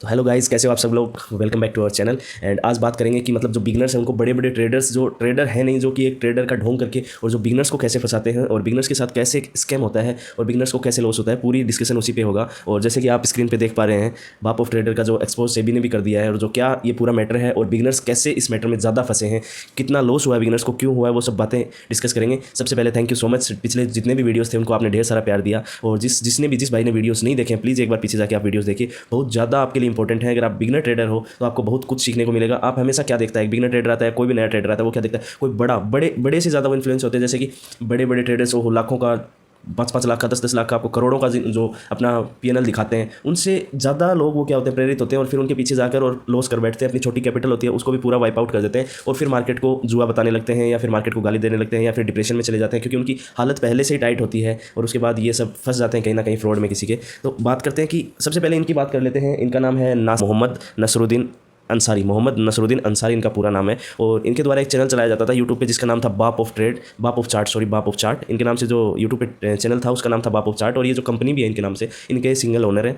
तो hello guys, कैसे हो आप सब लोग। Welcome back to our channel. And आज बात करेंगे कि मतलब जो बिगनर्स हैं उनको बड़े बड़े ट्रेडर्स, जो ट्रेडर है नहीं, जो कि एक ट्रेडर का ढोंग करके और जो बिगनर्स को कैसे फंसाते हैं और बिगनर्स के साथ कैसे स्कैम होता है और बिगनर्स को कैसे लॉस होता है, पूरी डिस्कशन उसी पे होगा। और जैसे कि आप स्क्रीन पे देख पा रहे हैं, बाप ऑफ ट्रेडर का जो एक्सपोज सेबी ने भी कर दिया है, और जो क्या ये पूरा मैटर है और बिगनर्स कैसे इस मैटर में ज़्यादा फंसे हैं, कितना लॉस हुआ है बिगनर्स को, क्यों हुआ है, वो सब बातें डिस्कस करेंगे। सबसे पहले थैंक यू सो मच, पिछले जितने भी वीडियोस थे उनको आपने ढेर सारा प्यार दिया, और जिस भाई ने वीडियोस नहीं देखे प्लीज़ एक बार पीछे जाके आप वीडियोस देखिए, बहुत ज़्यादा आपके लिए इंपॉर्टेंट है। अगर आप बिगनर ट्रेडर हो तो आपको बहुत कुछ सीखने को मिलेगा। आप हमेशा क्या देखता है, एक बिगनर ट्रेडर आता है, कोई भी नया ट्रेडर आता है, वो क्या देखता है, कोई बड़े बड़े से ज़्यादा वो इन्फ्लुएंस होते हैं। जैसे कि बड़े बड़े ट्रेडर्स हो लाखों का, 5-5 लाख का, 10-10 लाख का, आपको करोड़ों का जो अपना पीएनएल दिखाते हैं, उनसे ज़्यादा लोग वो क्या होते हैं, प्रेरित होते हैं और फिर उनके पीछे जाकर और लॉस कर बैठते हैं। अपनी छोटी कैपिटल होती है उसको भी पूरा वाइप आउट कर देते हैं और फिर मार्केट को जुआ बताने लगते हैं या फिर मार्केट को गाली देने लगते हैं या फिर डिप्रेशन में चले जाते हैं, क्योंकि उनकी हालत पहले से ही टाइट होती है और उसके बाद ये सब फंस जाते हैं कहीं ना कहीं फ्रॉड में किसी के। तो बात करते हैं कि सबसे पहले इनकी बात कर लेते हैं। इनका नाम है मोहम्मद नसरुद्दीन अंसारी इनका पूरा नाम है। और इनके द्वारा एक चैनल चलाया जाता था यूट्यूब पे जिसका नाम था बाप ऑफ चार्ट। इनके नाम से जो यूट्यूब पे चैनल था उसका नाम था बाप ऑफ चार्ट, और ये जो कंपनी भी है इनके नाम से, इनके सिंगल ओनर है।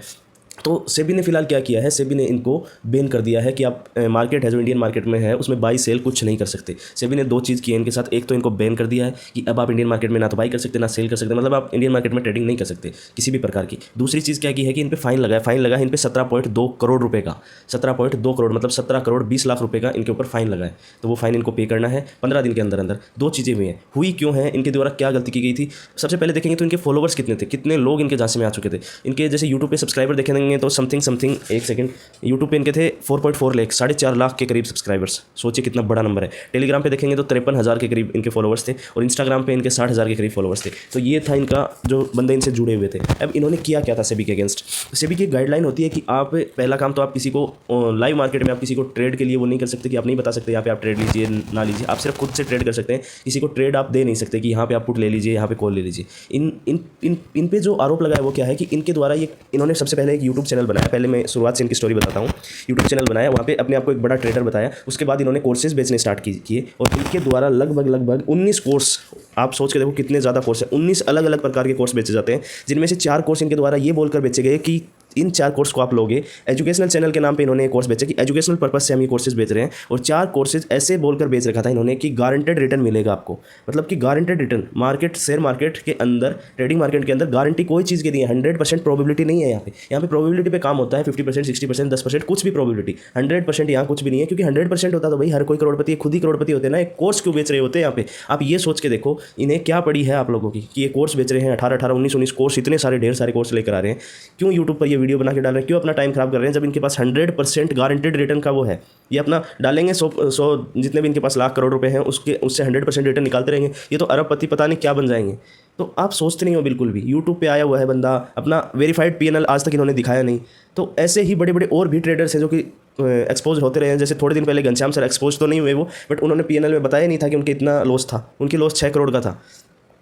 तो सेबी ने फिलहाल क्या किया है, सेबी ने इनको बैन कर दिया है कि आप मार्केट है जो इंडियन मार्केट में है उसमें बाई सेल कुछ नहीं कर सकते। सेबी ने 2 चीज़ की है इनके साथ। एक तो इनको बैन कर दिया है कि अब आप इंडियन मार्केट में ना तो बाई कर सकते ना सेल कर सकते, मतलब आप इंडियन मार्केट में ट्रेडिंग नहीं कर सकते किसी भी प्रकार की। दूसरी चीज़ क्या की है कि इन पर फाइन लगा है इन पर 17.2 करोड़ रुपये का। 17.2 करोड़ मतलब 17 करोड़ 20 लाख रुपये का इनके ऊपर फाइन लगा है। तो वो फाइन इनको पे करना है 15 दिन के अंदर अंदर। 2 चीज़ें हुई हैं, हुई क्यों है, इनके द्वारा क्या गलती की गई थी। सबसे पहले देखेंगे तो इनके फॉलोवर्स कितने थे, कितने लोग इनके झांसे में आ चुके थे। इनके जैसे यूट्यूब पे सब्सक्राइबर देखेंगे तो समथिंग एक सेकंड, यूट्यूब पे इनके थे 4.4 लाख, 4.5 लाख के करीब सब्सक्राइबर्स। सोचिए कितना बड़ा नंबर है। टेलीग्राम पे देखेंगे तो 53,000 के करीब इनके फॉलोवर्स थे, और इंस्टाग्राम पे इनके 60,000 के करीब फॉलोवर्स थे। तो ये था इनका जो बंदे इनसे जुड़े हुए थे। अब इन्होंने किया क्या था सेबी के अगेंस्ट। सेबी की गाइडलाइन होती है कि आप पहला काम तो आप किसी को लाइव मार्केट में आप किसी को ट्रेड के लिए वो नहीं कर सकते कि आप नहीं बता सकते यहाँ पे आप ट्रेड लीजिए ना लीजिए। आप सिर्फ खुद से ट्रेड कर सकते हैं, किसी को ट्रेड आप दे नहीं सकते कि यहाँ पे आप पुट ले लीजिए, यहाँ पे कॉल ले लीजिए। इन पे जो आरोप लगा है वो क्या है कि इनके द्वारा ये इन्होंने सबसे पहले एक यूट्यूब चैनल बनाया। पहले मैं शुरुआत से इनकी स्टोरी बताता हूँ। यूट्यूब चैनल बनाया, वहाँ पे अपने आप को एक बड़ा ट्रेडर बताया। उसके बाद इन्होंने कोर्सेज बेचने स्टार्ट किए और इनके द्वारा लगभग 19 कोर्स, आप सोच के देखो कितने ज़्यादा कोर्स है, 19 अलग अलग प्रकार के कोर्स बेचे जाते हैं, जिनमें से 4 कोर्स इनके द्वारा ये बोलकर बेचे गए कि इन 4 कोर्स को आप लोगे। एजुकेशनल चैनल के नाम पे इन्होंने कोर्स बेचे कि एजुकेशनल पर्पस से हम ये कोर्सेज बेच रहे हैं, और 4 कोर्सेज ऐसे बोलकर बेच रखा था इन्होंने कि गारंटेड रिटर्न मिलेगा आपको। मतलब कि guaranteed return, market share market के अंदर, ट्रेडिंग मार्केट के अंदर गारंटी कोई चीज़ की नहीं है। 100% प्रोबेबिलिटी नहीं है यहाँ पे प्रोबेबिलिटी पे काम होता है। 50%, 60%, 10% कुछ भी प्रोबेबिलिटी, 100% यहाँ कुछ भी नहीं है। क्योंकि 100% होता तो भाई हर कोई करोड़पति, खुद ही करोड़पति होते हैं ना। एक कोर्स क्यों बेच रहे होते हैं यहाँ पे। आप ये सोच के देखो इन्हें क्या पड़ी है आप लोगों की कि ये कोर्स बेच रहे हैं। 18 19 कोर्स, इतने सारे ढेर सारे कोर्स लेकर आ रहे हैं। क्यों यूट्यूब पर ये वीडियो बना के डाल रहे हैं, क्यों अपना टाइम खराब कर रहे हैं, जब इनके पास 100% गारंटेड रिटर्न का वो है। ये अपना डालेंगे 100 जितने भी इनके पास लाख करोड़ रुपए हैं उससे 100% रिटर्न निकालते रहेंगे। ये तो अरबपति पता नहीं क्या बन जाएंगे। तो आप सोचते नहीं हो बिल्कुल भी। यूट्यूब पे आया हुआ है बंदा, अपना वेरीफाइड पीएनएल आज तक इन्होंने दिखाया नहीं। तो ऐसे ही बड़े बड़े और भी ट्रेडर्स हैं जो कि एक्सपोज होते रहे हैं। जैसे थोड़े दिन पहले घनश्याम सर एक्सपोज तो नहीं हुए वो, बट उन्होंने पीएनएल में बताया नहीं था कि उनके इतना लॉस था। उनकी लॉस 6 करोड़ का था।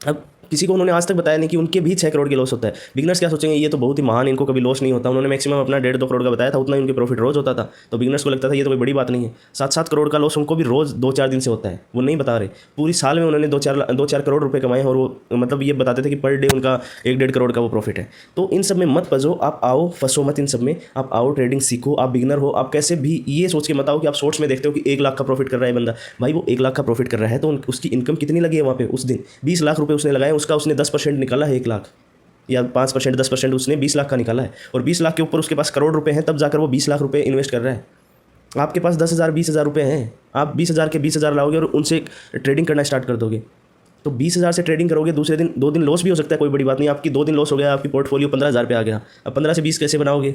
अब किसी को उन्होंने आज तक बताया नहीं कि उनके भी 6 करोड़ के लॉस होता है। बिगनर्स क्या सोचेंगे, ये तो बहुत ही महान, इनको कभी लॉस नहीं होता। उन्होंने मैक्सिमम अपना 1.5-2 करोड़ का बताया था, उतना ही उनके प्रॉफिट रोज होता था। तो बिगनर्स को लगता था ये तो कोई बड़ी बात नहीं है। 7-7 करोड़ का लॉस उनको भी रोज 2-4 दिन से होता है, वो नहीं बता रहे। पूरी साल में उन्होंने 2-4 करोड़ रुपये कमाए, और वो मतलब ये बताते थे कि पर डे उनका 1-1.5 करोड़ का वो प्रॉफिट है। तो इन सब में मत फंसो, आप आओ, फंसो मत इन सब में। आप आओ, ट्रेडिंग सीखो। आप बिगनर हो, आप कैसे भी ये सोच के मत आओ कि आप शॉर्ट्स में देखते हो कि 1 लाख का प्रॉफिट कर रहा है बंदा। भाई वो 1 लाख का प्रॉफिट कर रहा है तो उसकी इनकम कितनी लगी है वहाँ पे उस दिन। 20 लाख रुपये उसने लगाए, उसका उसने 10% निकाला है 1 लाख, या 5%, 10% उसने 20 लाख का निकाला है। और 20 लाख के ऊपर उसके पास करोड़ रुपए हैं, तब जाकर वो 20 लाख रुपए इन्वेस्ट कर रहा है। आपके पास 10,000 20,000 रुपये हैं, आप 20,000 के 20,000 लाओगे और उनसे ट्रेडिंग करना स्टार्ट कर दोगे। तो 20,000 से ट्रेडिंग करोगे, दूसरे दिन 2 दिन लॉस भी हो सकता है, कोई बड़ी बात नहीं। आपकी 2 दिन लॉस हो गया, आपकी पोर्टफोलियो 15,000 पे आ गया। अब 15 से 20 कैसे बनाओगे।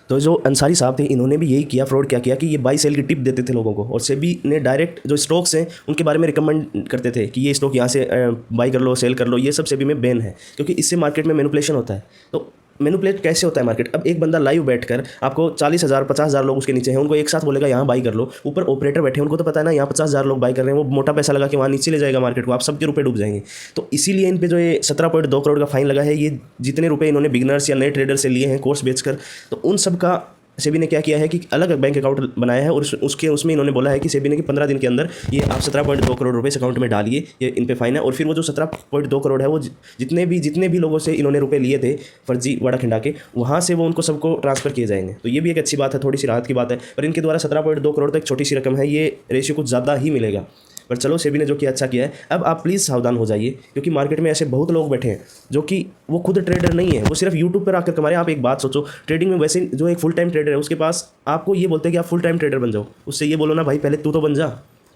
तो जो अंसारी साहब थे इन्होंने भी यही किया, फ्रॉड क्या किया कि ये बाई सेल की टिप देते थे लोगों को, और सेबी ने डायरेक्ट जो स्टॉक्स हैं उनके बारे में रिकमेंड करते थे कि ये स्टॉक यहाँ से बाई कर लो, सेल कर लो। ये सब सेबी में बैन है, क्योंकि इससे मार्केट में मैनिपुलेशन होता है। तो मैनिपुलेट कैसे होता है मार्केट। अब एक बंदा लाइव बैठकर आपको 40,000 50,000 लोग उसके नीचे हैं, उनको एक साथ बोलेगा यहाँ बाई कर लो। ऊपर ऑपरेटर बैठे हैं, उनको तो पता है ना यहाँ 50,000 लोग बाई कर रहे हैं, वो मोटा पैसा लगा के वहाँ नीचे ले जाएगा मार्केट को, आप सबके रुपये डूब जाएंगे। तो इसीलिए इन पे जो ये 17.2 करोड़ का फाइन लगा है, ये जितने रुपये इन्होंने बिगनर्स या नए ट्रेडर से लिए हैं कोर्स बेचकर, तो उन सब का सेबी ने क्या किया है कि अलग बैंक अकाउंट बनाया है और उसमें इन्होंने बोला है कि सेबी ने कि 15 दिन के अंदर ये आप 17.2 करोड़ रुपए इस अकाउंट में डालिए, ये इन पे फाइन है। और फिर वो जो 17.2 करोड़ है वो जितने भी लोगों से इन्होंने रुपए लिए थे फर्जी वाड़ा खिंडा के, वहाँ से वो उनको सबको ट्रांसफर किए जाएंगे। तो ये भी एक अच्छी बात है, थोड़ी सी राहत की बात है। पर इनके द्वारा 17.2 करोड़ तो एक छोटी सी रकम है, ये रेशियो कुछ ज़्यादा ही मिलेगा। पर चलो, सेबी ने जो किया अच्छा किया है। अब आप प्लीज़ सावधान हो जाइए, क्योंकि मार्केट में ऐसे बहुत लोग बैठे हैं जो कि वो खुद ट्रेडर नहीं है, वो सिर्फ यूट्यूब पर आकर कमा रहे हैं। आप एक बात सोचो, ट्रेडिंग में वैसे जो एक फुल टाइम ट्रेडर है उसके पास आपको ये बोलते हैं कि आप फुल टाइम ट्रेडर बन जाओ, उससे ये बोलो ना भाई पहले तू तो बन जा,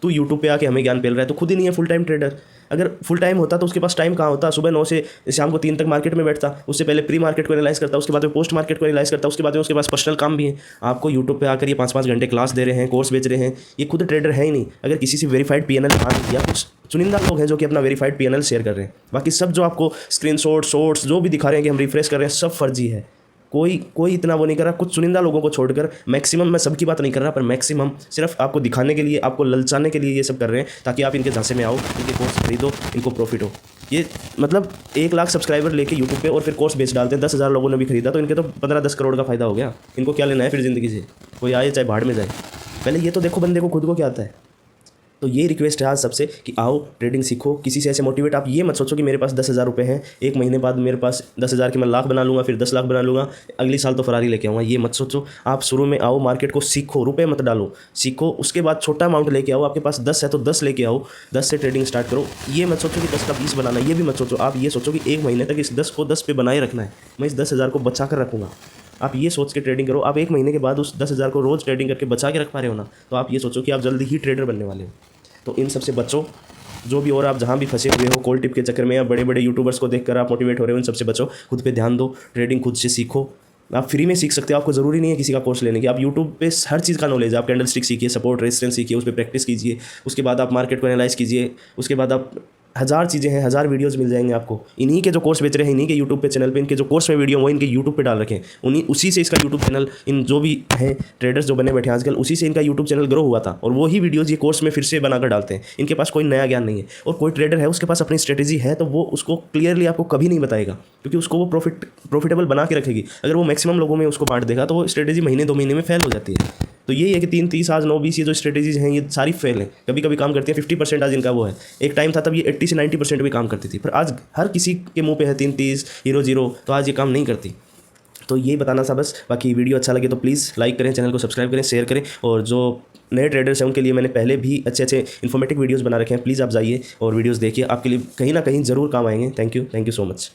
तू यूट्यूब पे आके हमें ज्ञान पेल रहा है, तो खुद ही नहीं है फुल टाइम ट्रेडर। अगर फुल टाइम होता तो उसके पास टाइम कहाँ होता, सुबह 9 से शाम को 3 तक मार्केट में बैठता, उससे पहले प्री मार्केट को एनालाइज करता, उसके बाद में पोस्ट मार्केट को एनालाइज करता, उसके बाद में उसके पास पर्सनल काम भी है। आपको यूट्यूब पे आकर ये 5-5 घंटे क्लास दे रहे हैं, कोर्स बेच रहे हैं, ये खुद ट्रेडर है ही नहीं। अगर किसी से वेरीफाइड पीएनएल या कुछ चुनिंदा लोग हैं जो कि अपना वेरीफाइड पीएनएल शेयर कर रहे हैं, बाकी सब जो आपको स्क्रीनशॉट शॉर्ट्स जो भी दिखा रहे हैं कि हम रिफ्रेश कर रहे हैं, सब फर्जी है। कोई इतना वो नहीं कर रहा, कुछ चुनिंदा लोगों को छोड़कर। मैक्सिमम, मैं सबकी बात नहीं कर रहा, पर मैक्सिमम सिर्फ आपको दिखाने के लिए, आपको ललचाने के लिए ये सब कर रहे हैं, ताकि आप इनके झांसे में आओ, इनके कोर्स खरीदो, इनको प्रॉफिट हो। ये मतलब 1 लाख सब्सक्राइबर लेके यूट्यूब पे और फिर कोर्स बेच डालते हैं, 10,000 लोगों ने भी खरीदा, तो इनके तो 15-10 करोड़ का फायदा हो गया। इनको क्या लेना है फिर ज़िंदगी से? कोई आए चाहे भाड़ में जाए, पहले ये तो देखो बंदे को खुद को क्या आता है। तो ये रिक्वेस्ट है आज सबसे कि आओ ट्रेडिंग सीखो, किसी से ऐसे मोटिवेट। आप ये मत सोचो कि मेरे पास 10,000 रुपये हैं, 1 महीने बाद मेरे पास 10,000 के मैं लाख बना लूँगा, फिर 10 लाख बना लूँगा, अगली साल तो फरारी लेके आऊँगा। ये मत सोचो। आप शुरू में आओ, मार्केट को सीखो, रुपये मत डालो, सीखो। उसके बाद छोटा अमाउंट लेके आओ, आपके पास 10 है तो 10 लेके आओ, 10 से ट्रेडिंग स्टार्ट करो। ये मत सोचो कि 10 का 20 बनाना है, ये भी मत सोचो। आप ये सोचो कि 1 महीने तक इस 10 को 10 पे बनाए रखना है, मैं इस 10,000 को बचा कर रखूँगा। आप ये सोच के ट्रेडिंग करो। आप 1 महीने के बाद उस 10,000 को रोज़ ट्रेडिंग करके बचा के रख पा रहे हो ना, तो आप ये सोचो कि आप जल्दी ही ट्रेडर बनने वाले हो। तो इन सबसे बचो, जो भी और आप जहाँ भी फंसे हुए हो कॉल टिप के चक्कर में, या बड़े बड़े यूट्यूबर्स को देखकर आप मोटिवेट हो रहे हो, इन सबसे बचो। खुद पे ध्यान दो, ट्रेडिंग खुद से सीखो। आप फ्री में सीख सकते हो, आपको ज़रूरी नहीं है किसी का कोर्स लेने की। आप यूट्यूब पे हर चीज़ का नॉलेज है। आप कैंडल स्टिक सीखिए, सपोर्ट रेजिस्टेंस सीखिए, उस पर प्रैक्टिस कीजिए। उसके बाद आप मार्केट को एनालाइज कीजिए। उसके बाद आप 1000 चीज़ें हैं, 1000 वीडियोस मिल जाएंगे आपको। इन्हीं के जो कोर्स बेच रहे हैं, इन्हीं के यूट्यूब पे चैनल पे, इनके जो कोर्स में वीडियो वो इनके यूट्यूब पे डाल रखे हैं, उसी से इसका यूट्यूब चैनल, इन जो भी हैं ट्रेडर्स जो बने बैठे हैं आजकल, उसी से इनका यूट्यूब चैनल ग्रो हुआ था। और वही वीडियोज़ ये कोर्स में फिर से बनाकर डालते हैं। इनके पास कोई नया ज्ञान नहीं है। और कोई ट्रेडर है उसके पास अपनी स्ट्रेटेजी है, तो वो उसको क्लियरली आपको कभी नहीं बताएगा, क्योंकि उसको वो प्रॉफिटेबल बना के रखेगी। अगर वो मैक्सिमम लोगों में उसको बांट देगा तो वो स्ट्रेटेजी महीने 2 महीने में फेल हो जाती है। तो यही है कि 3, 30, आज 9, 20 ये जो स्ट्रेटेजीज हैं ये सारी फेल हैं। कभी कभी काम करती है, 50% आज इनका वो है। एक टाइम था तब ये 80 से 90% भी काम करती थी, पर आज हर किसी के मुंह पे है 3, 30, 0, 0, तो आज ये काम नहीं करती। तो यही बताना था बस। बाकी वीडियो अच्छा लगे तो प्लीज़ लाइक करें, चैनल को सब्सक्राइब करें, शेयर करें। और जो नए ट्रेडर्स हैं उनके लिए मैंने पहले भी अच्छे इन्फॉर्मेटिव वीडियोज़ बना रखे हैं। प्लीज़ आप जाइए और वीडियोज़ देखिए, आपके लिए कहीं ना कहीं ज़रूर काम आएंगे। Thank you so much.